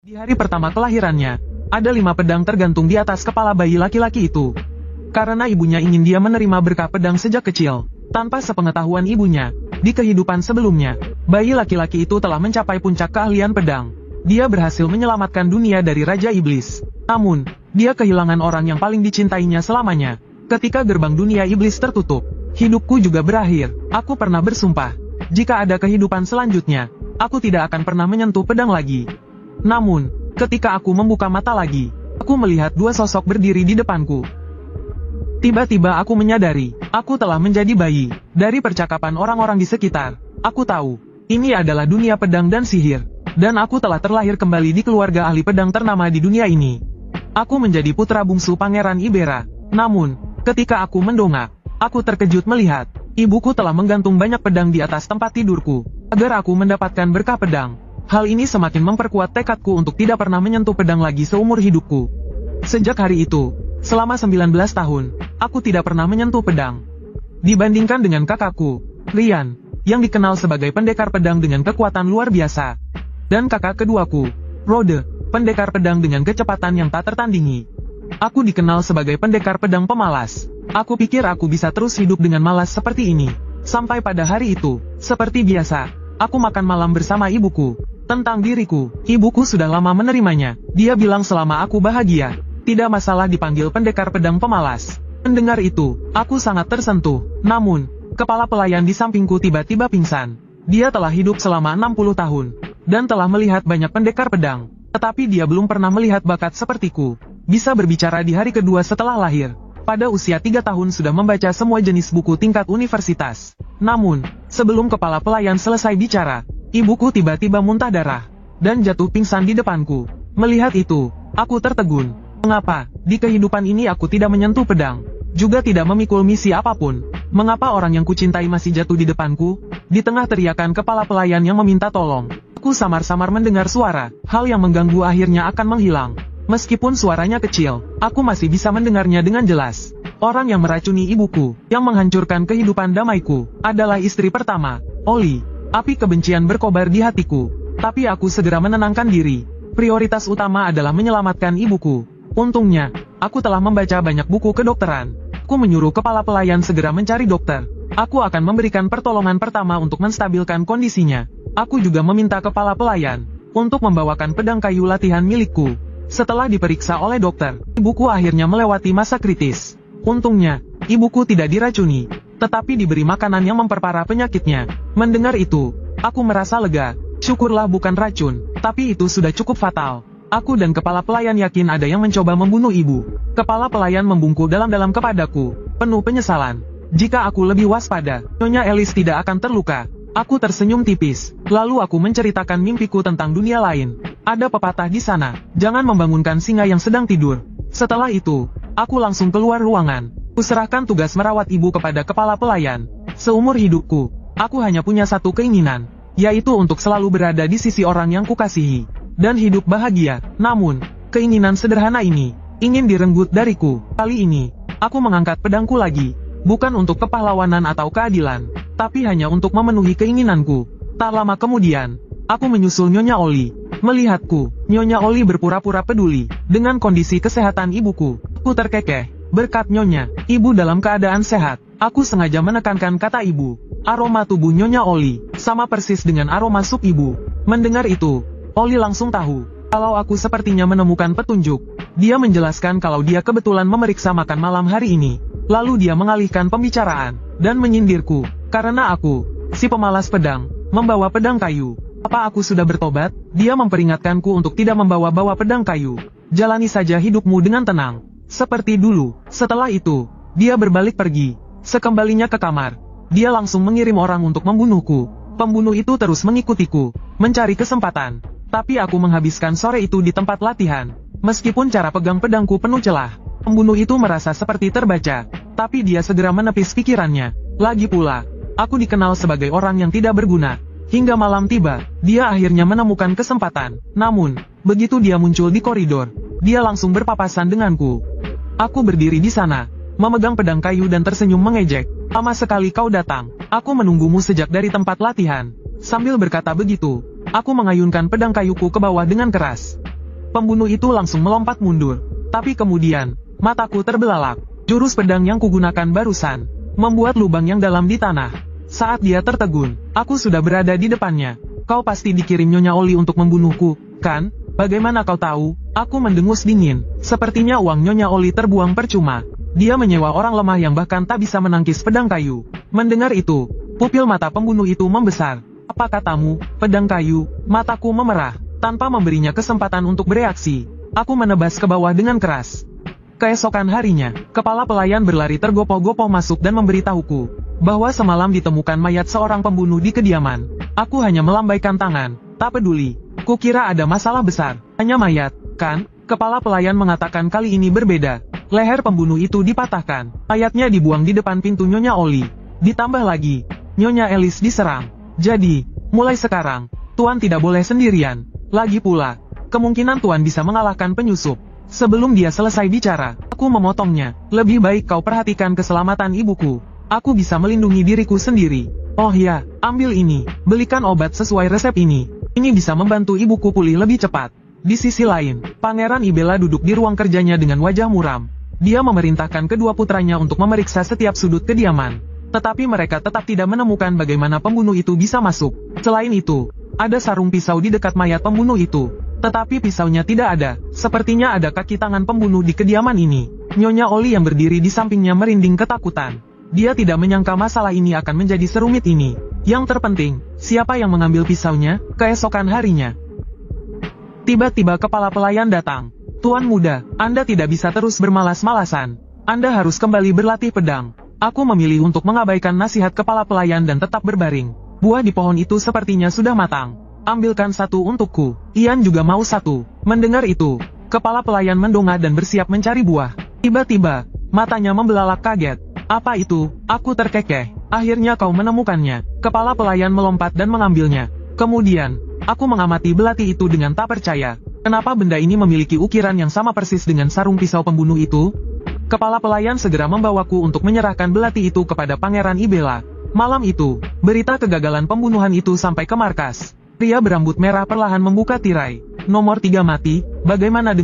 Di hari pertama kelahirannya, ada 5 pedang tergantung di atas kepala bayi laki-laki itu. Karena ibunya ingin dia menerima berkah pedang sejak kecil, tanpa sepengetahuan ibunya, di kehidupan sebelumnya, bayi laki-laki itu telah mencapai puncak keahlian pedang. Dia berhasil menyelamatkan dunia dari Raja Iblis. Namun, dia kehilangan orang yang paling dicintainya selamanya. Ketika gerbang dunia iblis tertutup, hidupku juga berakhir. Aku pernah bersumpah, jika ada kehidupan selanjutnya, aku tidak akan pernah menyentuh pedang lagi. Namun, ketika aku membuka mata lagi, aku melihat 2 sosok berdiri di depanku. Tiba-tiba aku menyadari, aku telah menjadi bayi. Dari percakapan orang-orang di sekitar, aku tahu, ini adalah dunia pedang dan sihir. Dan aku telah terlahir kembali di keluarga ahli pedang ternama di dunia ini. Aku menjadi putra bungsu Pangeran Ibera. Namun, ketika aku mendongak, aku terkejut melihat, ibuku telah menggantung banyak pedang di atas tempat tidurku, agar aku mendapatkan berkah pedang. Hal ini semakin memperkuat tekadku untuk tidak pernah menyentuh pedang lagi seumur hidupku. Sejak hari itu, selama 19 tahun, aku tidak pernah menyentuh pedang. Dibandingkan dengan kakakku, Rian, yang dikenal sebagai pendekar pedang dengan kekuatan luar biasa. Dan kakak keduaku, Rode, pendekar pedang dengan kecepatan yang tak tertandingi. Aku dikenal sebagai pendekar pedang pemalas. Aku pikir aku bisa terus hidup dengan malas seperti ini. Sampai pada hari itu, seperti biasa, aku makan malam bersama ibuku. Tentang diriku, ibuku sudah lama menerimanya. Dia bilang selama aku bahagia, tidak masalah dipanggil pendekar pedang pemalas. Mendengar itu, aku sangat tersentuh. Namun, kepala pelayan di sampingku tiba-tiba pingsan. Dia telah hidup selama 60 tahun, dan telah melihat banyak pendekar pedang. Tetapi dia belum pernah melihat bakat sepertiku. Bisa berbicara di hari kedua setelah lahir. Pada usia 3 tahun sudah membaca semua jenis buku tingkat universitas. Namun, sebelum kepala pelayan selesai bicara, ibuku tiba-tiba muntah darah, dan jatuh pingsan di depanku. Melihat itu, aku tertegun. Mengapa, di kehidupan ini aku tidak menyentuh pedang, juga tidak memikul misi apapun? Mengapa orang yang kucintai masih jatuh di depanku? Di tengah teriakan kepala pelayan yang meminta tolong, aku samar-samar mendengar suara, hal yang mengganggu akhirnya akan menghilang. Meskipun suaranya kecil, aku masih bisa mendengarnya dengan jelas. Orang yang meracuni ibuku, yang menghancurkan kehidupan damaiku, adalah istri pertama, Oli. Api kebencian berkobar di hatiku. Tapi aku segera menenangkan diri. Prioritas utama adalah menyelamatkan ibuku. Untungnya, aku telah membaca banyak buku kedokteran. Aku menyuruh kepala pelayan segera mencari dokter. Aku akan memberikan pertolongan pertama untuk menstabilkan kondisinya. Aku juga meminta kepala pelayan untuk membawakan pedang kayu latihan milikku. Setelah diperiksa oleh dokter, ibuku akhirnya melewati masa kritis. Untungnya, ibuku tidak diracuni, tetapi diberi makanan yang memperparah penyakitnya. Mendengar itu, aku merasa lega. Syukurlah bukan racun, tapi itu sudah cukup fatal. Aku dan kepala pelayan yakin ada yang mencoba membunuh ibu. Kepala pelayan membungkuk dalam-dalam kepadaku, penuh penyesalan. Jika aku lebih waspada, Nyonya Alice tidak akan terluka. Aku tersenyum tipis, lalu aku menceritakan mimpiku tentang dunia lain. Ada pepatah di sana, jangan membangunkan singa yang sedang tidur. Setelah itu, aku langsung keluar ruangan. Kuserahkan tugas merawat ibu kepada kepala pelayan. Seumur hidupku, aku hanya punya satu keinginan, yaitu untuk selalu berada di sisi orang yang kukasihi, dan hidup bahagia. Namun, keinginan sederhana ini, ingin direnggut dariku. Kali ini, aku mengangkat pedangku lagi, bukan untuk kepahlawanan atau keadilan, tapi hanya untuk memenuhi keinginanku. Tak lama kemudian, aku menyusul Nyonya Oli. Melihatku, Nyonya Oli berpura-pura peduli dengan kondisi kesehatan ibuku. Aku terkekeh. Berkat Nyonya, ibu dalam keadaan sehat. Aku sengaja menekankan kata ibu. Aroma tubuh Nyonya Oli sama persis dengan aroma sup ibu. Mendengar itu, Oli langsung tahu kalau aku sepertinya menemukan petunjuk. Dia menjelaskan kalau dia kebetulan memeriksa makan malam hari ini. Lalu dia mengalihkan pembicaraan dan menyindirku, karena aku, si pemalas pedang, membawa pedang kayu. Apa aku sudah bertobat? Dia memperingatkanku untuk tidak membawa-bawa pedang kayu. Jalani saja hidupmu dengan tenang, seperti dulu. Setelah itu, dia berbalik pergi. Sekembalinya ke kamar, dia langsung mengirim orang untuk membunuhku. Pembunuh itu terus mengikutiku, mencari kesempatan. Tapi aku menghabiskan sore itu di tempat latihan. Meskipun cara pegang pedangku penuh celah, pembunuh itu merasa seperti terbaca. Tapi dia segera menepis pikirannya. Lagi pula, aku dikenal sebagai orang yang tidak berguna. Hingga malam tiba, dia akhirnya menemukan kesempatan. Namun, begitu dia muncul di koridor, dia langsung berpapasan denganku. Aku berdiri di sana, memegang pedang kayu dan tersenyum mengejek. Lama sekali kau datang, aku menunggumu sejak dari tempat latihan. Sambil berkata begitu, aku mengayunkan pedang kayuku ke bawah dengan keras. pembunuh itu langsung melompat mundur. Tapi kemudian, mataku terbelalak. Jurus pedang yang kugunakan barusan membuat lubang yang dalam di tanah. Saat dia tertegun, aku sudah berada di depannya. Kau pasti dikirim Nyonya Oli untuk membunuhku, kan? Bagaimana kau tahu? Aku mendengus dingin. Sepertinya uang Nyonya Oli terbuang percuma. Dia menyewa orang lemah yang bahkan tak bisa menangkis pedang kayu. Mendengar itu, pupil mata pembunuh itu membesar. Apa katamu, pedang kayu? Mataku memerah. Tanpa memberinya kesempatan untuk bereaksi, aku menebas ke bawah dengan keras. Keesokan harinya, kepala pelayan berlari tergopoh-gopoh masuk dan memberitahuku bahwa semalam ditemukan mayat seorang pembunuh di kediaman. Aku hanya melambaikan tangan, tak peduli. Kukira ada masalah besar. Hanya mayat, kan? Kepala pelayan mengatakan kali ini berbeda. Leher pembunuh itu dipatahkan. Mayatnya dibuang di depan pintu Nyonya Oli. Ditambah lagi, Nyonya Elis diserang. Jadi, mulai sekarang, Tuan tidak boleh sendirian. Lagi pula, kemungkinan Tuan bisa mengalahkan penyusup. Sebelum dia selesai bicara, aku memotongnya. Lebih baik kau perhatikan keselamatan ibuku. Aku bisa melindungi diriku sendiri. Oh ya, ambil ini. Belikan obat sesuai resep ini. Ini bisa membantu ibuku pulih lebih cepat. Di sisi lain, Pangeran Ibella duduk di ruang kerjanya dengan wajah muram. Dia memerintahkan kedua putranya untuk memeriksa setiap sudut kediaman. Tetapi mereka tetap tidak menemukan bagaimana pembunuh itu bisa masuk. Selain itu, ada sarung pisau di dekat mayat pembunuh itu. Tetapi pisaunya tidak ada. Sepertinya ada kaki tangan pembunuh di kediaman ini. Nyonya Oli yang berdiri di sampingnya merinding ketakutan. Dia tidak menyangka masalah ini akan menjadi serumit ini. Yang terpenting, siapa yang mengambil pisaunya? Keesokan harinya, tiba-tiba kepala pelayan datang. Tuan muda, Anda tidak bisa terus bermalas-malasan. Anda harus kembali berlatih pedang. Aku memilih untuk mengabaikan nasihat kepala pelayan dan tetap berbaring. Buah di pohon itu sepertinya sudah matang. Ambilkan satu untukku. Ian juga mau satu. Mendengar itu, kepala pelayan mendongak dan bersiap mencari buah. Tiba-tiba, matanya membelalak kaget. Apa itu? Aku terkekeh. Akhirnya kau menemukannya. Kepala pelayan melompat dan mengambilnya. Kemudian, aku mengamati belati itu dengan tak percaya. Kenapa benda ini memiliki ukiran yang sama persis dengan sarung pisau pembunuh itu? Kepala pelayan segera membawaku untuk menyerahkan belati itu kepada Pangeran Ibella. Malam itu, berita kegagalan pembunuhan itu sampai ke markas. Pria berambut merah perlahan membuka tirai. Nomor 3 mati, bagaimana dengan